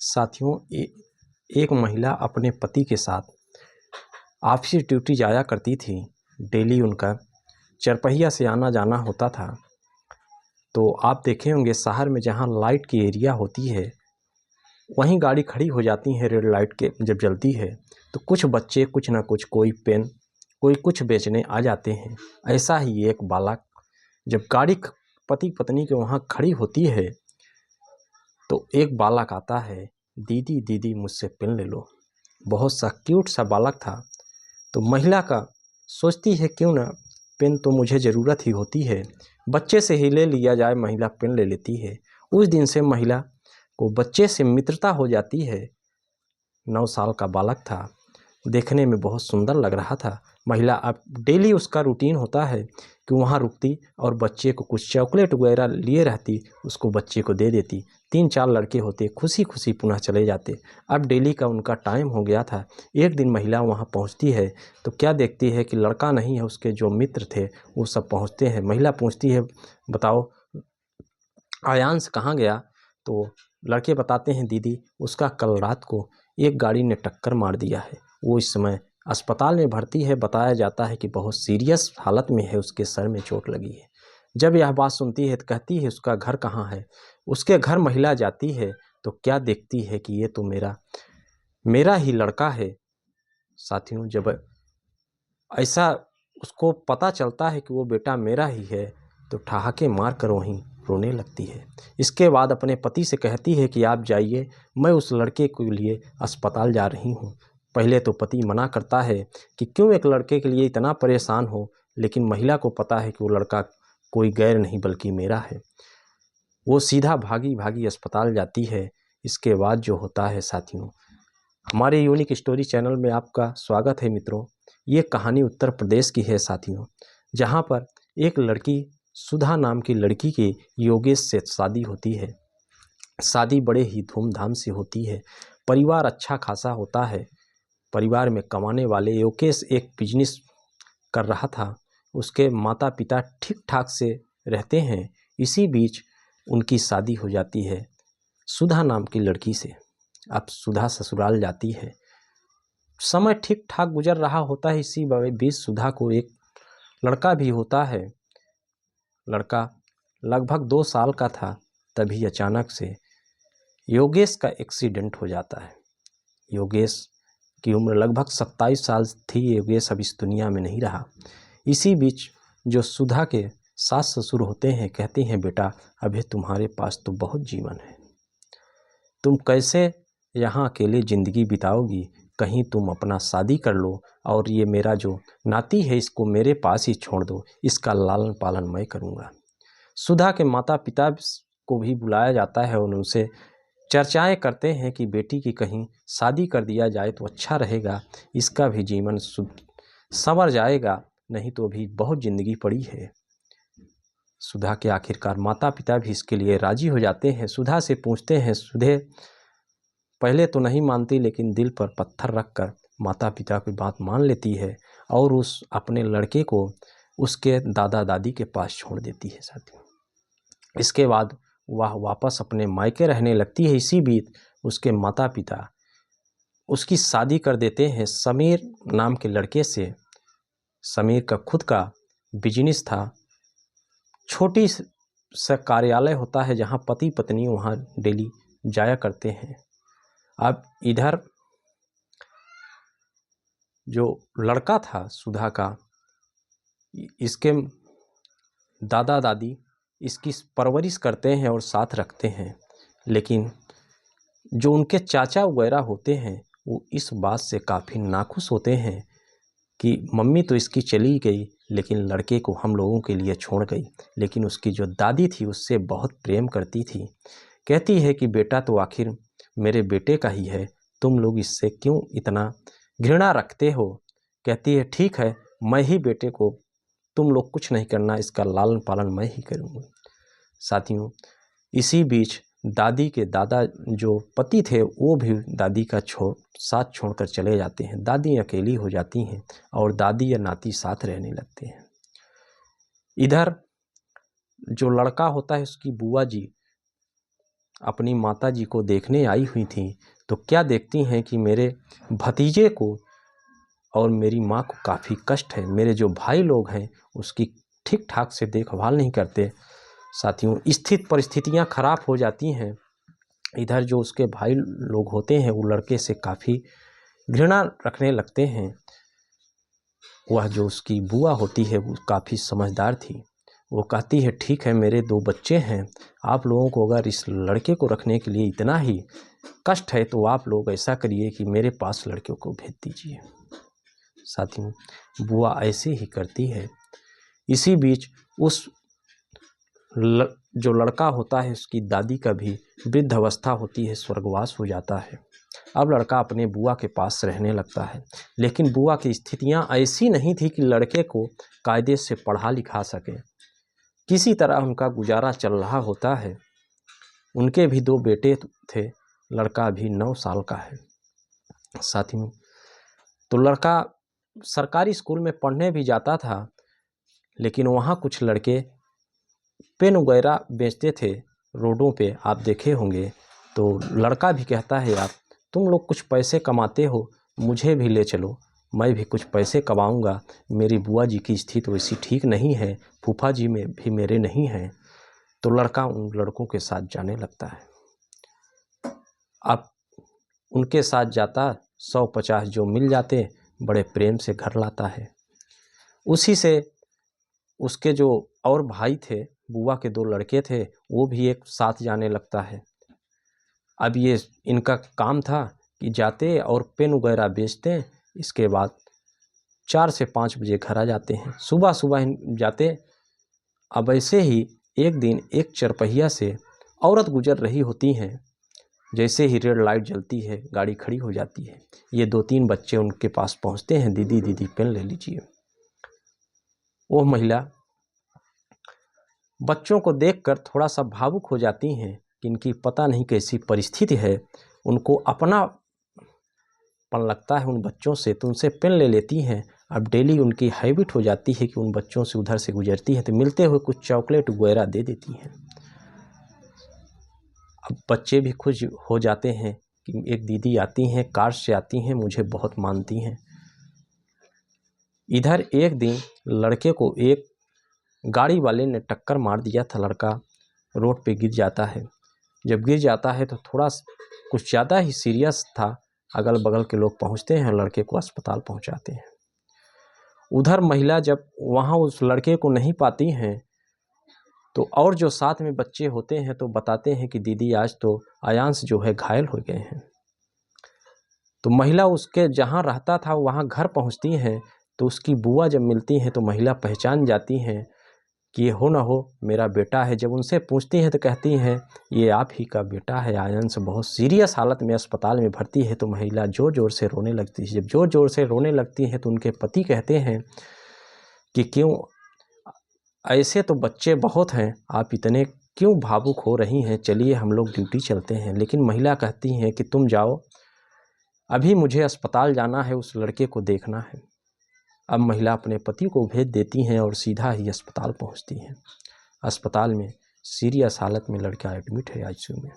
साथियों, एक महिला अपने पति के साथ ऑफिस ड्यूटी जाया करती थी। डेली उनका चरपहिया से आना जाना होता था। तो आप देखे होंगे शहर में जहाँ लाइट की एरिया होती है वहीं गाड़ी खड़ी हो जाती है। रेड लाइट के जब जलती है तो कुछ बच्चे कुछ ना कुछ, कोई पेन कोई कुछ बेचने आ जाते हैं। ऐसा ही एक बालक जब गाड़ी पति पत्नी के वहाँ खड़ी होती है तो एक बालक आता है, दीदी दीदी मुझसे पेन ले लो। बहुत सा क्यूट सा बालक था। तो महिला का सोचती है क्यों ना, पेन तो मुझे ज़रूरत ही होती है, बच्चे से ही ले लिया जाए। महिला पेन ले लेती है। उस दिन से महिला को बच्चे से मित्रता हो जाती है। 9 साल का बालक था, देखने में बहुत सुंदर लग रहा था। महिला अब डेली उसका रूटीन होता है कि वहाँ रुकती और बच्चे को कुछ चॉकलेट वगैरह लिए रहती, उसको बच्चे को दे देती। 3-4 लड़के होते, खुशी खुशी पुनः चले जाते। अब डेली का उनका टाइम हो गया था। एक दिन महिला वहाँ पहुँचती है तो क्या देखती है कि लड़का नहीं है, उसके जो मित्र थे वो सब पहुँचते हैं। महिला पूछती है, बताओ आयांश कहाँ गया? तो लड़के बताते हैं, दीदी उसका कल रात को एक गाड़ी ने टक्कर मार दिया है, वो इस समय अस्पताल में भर्ती है। बताया जाता है कि बहुत सीरियस हालत में है, उसके सर में चोट लगी है। जब यह बात सुनती है तो कहती है उसका घर कहाँ है? उसके घर महिला जाती है तो क्या देखती है कि ये तो मेरा ही लड़का है। साथियों, जब ऐसा उसको पता चलता है कि वो बेटा मेरा ही है तो ठहाके मार कर वहीं रोने लगती है। इसके बाद अपने पति से कहती है कि आप जाइए, मैं उस लड़के के लिए अस्पताल जा रही हूँ। पहले तो पति मना करता है कि क्यों एक लड़के के लिए इतना परेशान हो, लेकिन महिला को पता है कि वो लड़का कोई गैर नहीं बल्कि मेरा है। वो सीधा भागी भागी अस्पताल जाती है। इसके बाद जो होता है साथियों, हमारे यूनिक स्टोरी चैनल में आपका स्वागत है मित्रों। ये कहानी उत्तर प्रदेश की है साथियों, जहाँ पर एक लड़की सुधा नाम की लड़की की योगेश से शादी होती है। शादी बड़े ही धूमधाम से होती है। परिवार अच्छा खासा होता है। परिवार में कमाने वाले योगेश एक बिजनेस कर रहा था। उसके माता पिता ठीक ठाक से रहते हैं। इसी बीच उनकी शादी हो जाती है सुधा नाम की लड़की से। अब सुधा ससुराल जाती है। समय ठीक ठाक गुजर रहा होता है। इसी बीच सुधा को एक लड़का भी होता है। लड़का लगभग 2 साल का था, तभी अचानक से योगेश का एक्सीडेंट हो जाता है। योगेश की उम्र लगभग 27 साल थी। योगेश अब इस दुनिया में नहीं रहा। इसी बीच जो सुधा के सास ससुर होते हैं कहते हैं, बेटा अभी तुम्हारे पास तो बहुत जीवन है, तुम कैसे यहाँ अकेले ज़िंदगी बिताओगी? कहीं तुम अपना शादी कर लो और ये मेरा जो नाती है इसको मेरे पास ही छोड़ दो, इसका लालन पालन मैं करूँगा। सुधा के माता पिता को भी बुलाया जाता है और उनसे चर्चाएं करते हैं कि बेटी की कहीं शादी कर दिया जाए तो अच्छा रहेगा, इसका भी जीवन संवर जाएगा, नहीं तो अभी बहुत ज़िंदगी पड़ी है। सुधा के आखिरकार माता पिता भी इसके लिए राजी हो जाते हैं। सुधा से पूछते हैं। सुधे पहले तो नहीं मानती, लेकिन दिल पर पत्थर रखकर माता पिता की बात मान लेती है और उस अपने लड़के को उसके दादा दादी के पास छोड़ देती है साथियों। इसके बाद वह वापस अपने मायके रहने लगती है। इसी बीच उसके माता पिता उसकी शादी कर देते हैं समीर नाम के लड़के से। समीर का खुद का बिजनेस था। छोटी सा कार्यालय होता है जहाँ पति पत्नी वहाँ डेली जाया करते हैं। अब इधर जो लड़का था सुधा का, इसके दादा दादी इसकी परवरिश करते हैं और साथ रखते हैं, लेकिन जो उनके चाचा वगैरह होते हैं वो इस बात से काफ़ी नाखुश होते हैं कि मम्मी तो इसकी चली गई लेकिन लड़के को हम लोगों के लिए छोड़ गई। लेकिन उसकी जो दादी थी उससे बहुत प्रेम करती थी। कहती है कि बेटा तो आखिर मेरे बेटे का ही है, तुम लोग इससे क्यों इतना घृणा रखते हो? कहती है ठीक है, मैं ही बेटे को, तुम लोग कुछ नहीं करना, इसका लालन पालन मैं ही करूँगी। साथियों, इसी बीच दादी के दादा जो पति थे वो भी दादी का साथ छोड़कर चले जाते हैं। दादी अकेली हो जाती हैं और दादी या नाती साथ रहने लगते हैं। इधर जो लड़का होता है उसकी बुआ जी अपनी माताजी को देखने आई हुई थीं तो क्या देखती हैं कि मेरे भतीजे को और मेरी माँ को काफ़ी कष्ट है, मेरे जो भाई लोग हैं उसकी ठीक ठाक से देखभाल नहीं करते। साथियों, परिस्थितियाँ खराब हो जाती हैं। इधर जो उसके भाई लोग होते हैं वो लड़के से काफ़ी घृणा रखने लगते हैं। वह जो उसकी बुआ होती है वो काफ़ी समझदार थी। वो कहती है, ठीक है, मेरे 2 बच्चे हैं, आप लोगों को अगर इस लड़के को रखने के लिए इतना ही कष्ट है तो आप लोग ऐसा करिए कि मेरे पास लड़के को भेज दीजिए। साथियों, बुआ ऐसे ही करती है। इसी बीच उस जो लड़का होता है उसकी दादी का भी वृद्ध अवस्था होती है, स्वर्गवास हो जाता है। अब लड़का अपने बुआ के पास रहने लगता है, लेकिन बुआ की स्थितियां ऐसी नहीं थी कि लड़के को कायदे से पढ़ा लिखा सके। किसी तरह उनका गुजारा चल रहा होता है। उनके भी 2 बेटे थे, लड़का अभी 9 साल का है। साथियों, तो लड़का सरकारी स्कूल में पढ़ने भी जाता था, लेकिन वहाँ कुछ लड़के पेन वगैरह बेचते थे रोडों पे, आप देखे होंगे। तो लड़का भी कहता है, यार तुम लोग कुछ पैसे कमाते हो, मुझे भी ले चलो, मैं भी कुछ पैसे कमाऊंगा। मेरी बुआ जी की स्थिति वैसी ठीक नहीं है, फूफा जी में भी मेरे नहीं हैं। तो लड़का उन लड़कों के साथ जाने लगता है। अब उनके साथ जाता, 100-50 जो मिल जाते बड़े प्रेम से घर लाता है। उसी से उसके जो और भाई थे, बुआ के 2 लड़के थे, वो भी एक साथ जाने लगता है। अब ये इनका काम था कि जाते और पेन वगैरह बेचते, इसके बाद 4 से 5 बजे घर आ जाते हैं। सुबह सुबह जाते। अब ऐसे ही एक दिन एक चरपहिया से औरत गुजर रही होती हैं। जैसे ही रेड लाइट जलती है, गाड़ी खड़ी हो जाती है। ये 2-3 बच्चे उनके पास पहुंचते हैं, दीदी दीदी पेन ले लीजिए। वो महिला बच्चों को देखकर थोड़ा सा भावुक हो जाती हैं कि इनकी पता नहीं कैसी परिस्थिति है। उनको अपनापन लगता है उन बच्चों से, तो उनसे पेन ले लेती हैं। अब डेली उनकी हैबिट हो जाती है कि उन बच्चों से उधर से गुजरती है तो मिलते हुए कुछ चॉकलेट वगैरह दे देती हैं। अब बच्चे भी खुश हो जाते हैं कि एक दीदी आती हैं, कार से आती हैं, मुझे बहुत मानती हैं। इधर एक दिन लड़के को एक गाड़ी वाले ने टक्कर मार दिया था। लड़का रोड पे गिर जाता है। जब गिर जाता है तो थोड़ा कुछ ज़्यादा ही सीरियस था। अगल बगल के लोग पहुंचते हैं, लड़के को अस्पताल पहुंचाते हैं। उधर महिला जब वहाँ उस लड़के को नहीं पाती हैं तो और जो साथ में बच्चे होते हैं तो बताते हैं कि दीदी आज तो आयांश जो है घायल हो गए हैं। तो महिला उसके जहाँ रहता था वहाँ घर पहुँचती हैं। तो उसकी बुआ जब मिलती हैं तो महिला पहचान जाती हैं कि ये हो ना हो मेरा बेटा है। जब उनसे पूछती हैं तो कहती हैं ये आप ही का बेटा है, आयांश बहुत सीरियस हालत में अस्पताल में भर्ती है। तो महिला ज़ोर ज़ोर से रोने लगती है। जब ज़ोर ज़ोर से रोने लगती हैं तो उनके पति कहते हैं कि क्यों, ऐसे तो बच्चे बहुत हैं, आप इतने क्यों भावुक हो रही हैं, चलिए हम लोग ड्यूटी चलते हैं। लेकिन महिला कहती हैं कि तुम जाओ, अभी मुझे अस्पताल जाना है, उस लड़के को देखना है। अब महिला अपने पति को भेज देती हैं और सीधा ही अस्पताल पहुंचती हैं। अस्पताल में सीरियस हालत में लड़का एडमिट है आईसीयू में।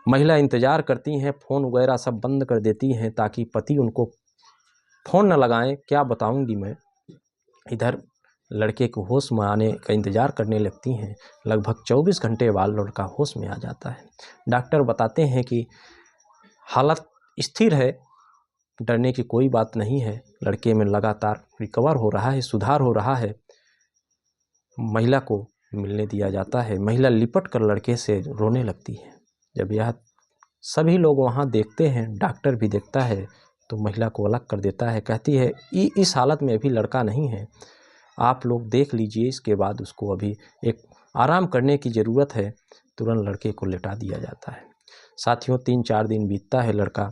महिला इंतज़ार करती हैं, फ़ोन वगैरह सब बंद कर देती हैं ताकि पति उनको फ़ोन न लगाएं। क्या बताऊंगी मैं। इधर लड़के को होश में आने का इंतज़ार करने लगती हैं। लगभग 24 घंटे बाद लड़का होश में आ जाता है। डॉक्टर बताते हैं कि हालत स्थिर है, डरने की कोई बात नहीं है, लड़के में लगातार रिकवर हो रहा है, सुधार हो रहा है। महिला को मिलने दिया जाता है। महिला लिपट कर लड़के से रोने लगती है। जब यह सभी लोग वहाँ देखते हैं, डॉक्टर भी देखता है, तो महिला को अलग कर देता है। कहती है इस हालत में अभी लड़का नहीं है, आप लोग देख लीजिए, इसके बाद उसको अभी एक आराम करने की ज़रूरत है। तुरंत लड़के को लेटा दिया जाता है। साथियों, 3-4 दिन बीतता है, लड़का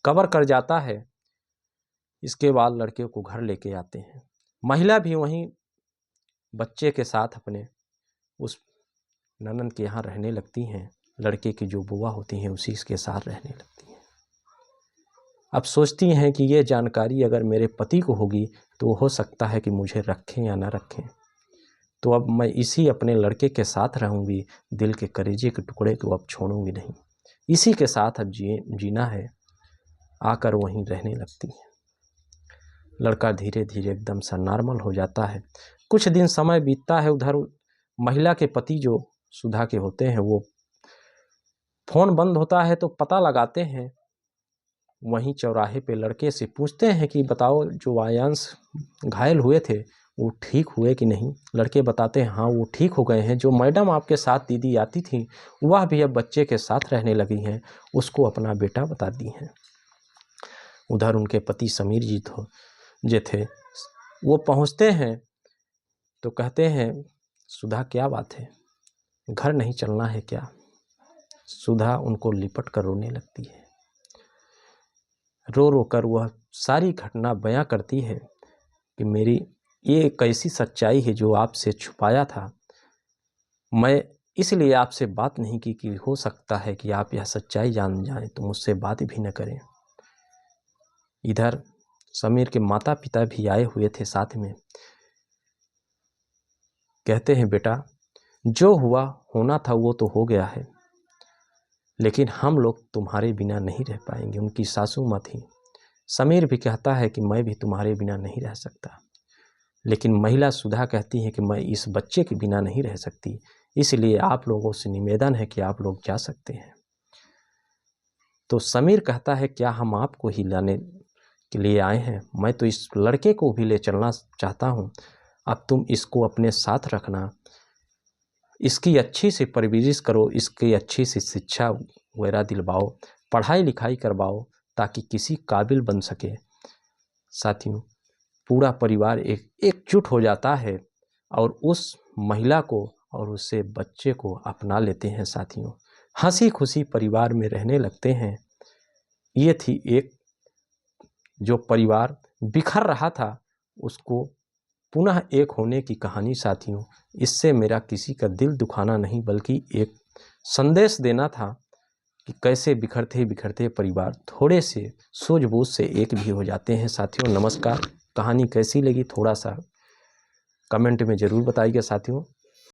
कवर कर जाता है। इसके बाद लड़के को घर लेके आते हैं। महिला भी वहीं बच्चे के साथ अपने उस ननद के यहाँ रहने लगती हैं। लड़के की जो बुआ होती हैं उसी के साथ रहने लगती हैं। अब सोचती हैं कि ये जानकारी अगर मेरे पति को होगी तो हो सकता है कि मुझे रखें या ना रखें। तो अब मैं इसी अपने लड़के के साथ रहूँगी, दिल के कलेजे के टुकड़े को अब छोड़ूंगी नहीं, इसी के साथ अब जीना है। आकर वहीं रहने लगती है। लड़का धीरे धीरे एकदम सा नॉर्मल हो जाता है। कुछ दिन समय बीतता है। उधर महिला के पति जो सुधा के होते हैं, वो फ़ोन बंद होता है तो पता लगाते हैं। वहीं चौराहे पे लड़के से पूछते हैं कि बताओ, जो वायांश घायल हुए थे वो ठीक हुए कि नहीं। लड़के बताते हैं हाँ वो ठीक हो गए हैं। जो मैडम आपके साथ दीदी आती थी वह भी अब बच्चे के साथ रहने लगी हैं, उसको अपना बेटा बता दी हैं। उधर उनके पति समीर जी जो थे वो पहुंचते हैं तो कहते हैं सुधा क्या बात है, घर नहीं चलना है क्या। सुधा उनको लिपट कर रोने लगती है। रो रो कर वह सारी घटना बयां करती है कि मेरी ये एक ऐसी सच्चाई है जो आपसे छुपाया था। मैं इसलिए आपसे बात नहीं की कि हो सकता है कि आप यह सच्चाई जान जाएं तो मुझसे बात भी न करें। इधर समीर के माता पिता भी आए हुए थे साथ में। कहते हैं बेटा, जो हुआ होना था वो तो हो गया है, लेकिन हम लोग तुम्हारे बिना नहीं रह पाएंगे। उनकी सासू माँ थी। समीर भी कहता है कि मैं भी तुम्हारे बिना नहीं रह सकता, लेकिन महिला सुधा कहती है कि मैं इस बच्चे के बिना नहीं रह सकती, इसलिए आप लोगों से निवेदन है कि आप लोग जा सकते हैं। तो समीर कहता है क्या हम आपको ही लाने के लिए आए हैं, मैं तो इस लड़के को भी ले चलना चाहता हूँ। अब तुम इसको अपने साथ रखना, इसकी अच्छी सी परवरिश करो, इसकी अच्छी सी शिक्षा वगैरह दिलवाओ, पढ़ाई लिखाई करवाओ ताकि किसी काबिल बन सके। साथियों, पूरा परिवार एकजुट हो जाता है और उस महिला को और उससे बच्चे को अपना लेते हैं। साथियों, हंसी खुशी परिवार में रहने लगते हैं। ये थी एक जो परिवार बिखर रहा था उसको पुनः एक होने की कहानी। साथियों, इससे मेरा किसी का दिल दुखाना नहीं बल्कि एक संदेश देना था कि कैसे बिखरते बिखरते परिवार थोड़े से सूझबूझ से एक भी हो जाते हैं। साथियों नमस्कार। कहानी कैसी लगी थोड़ा सा कमेंट में ज़रूर बताइएगा साथियों।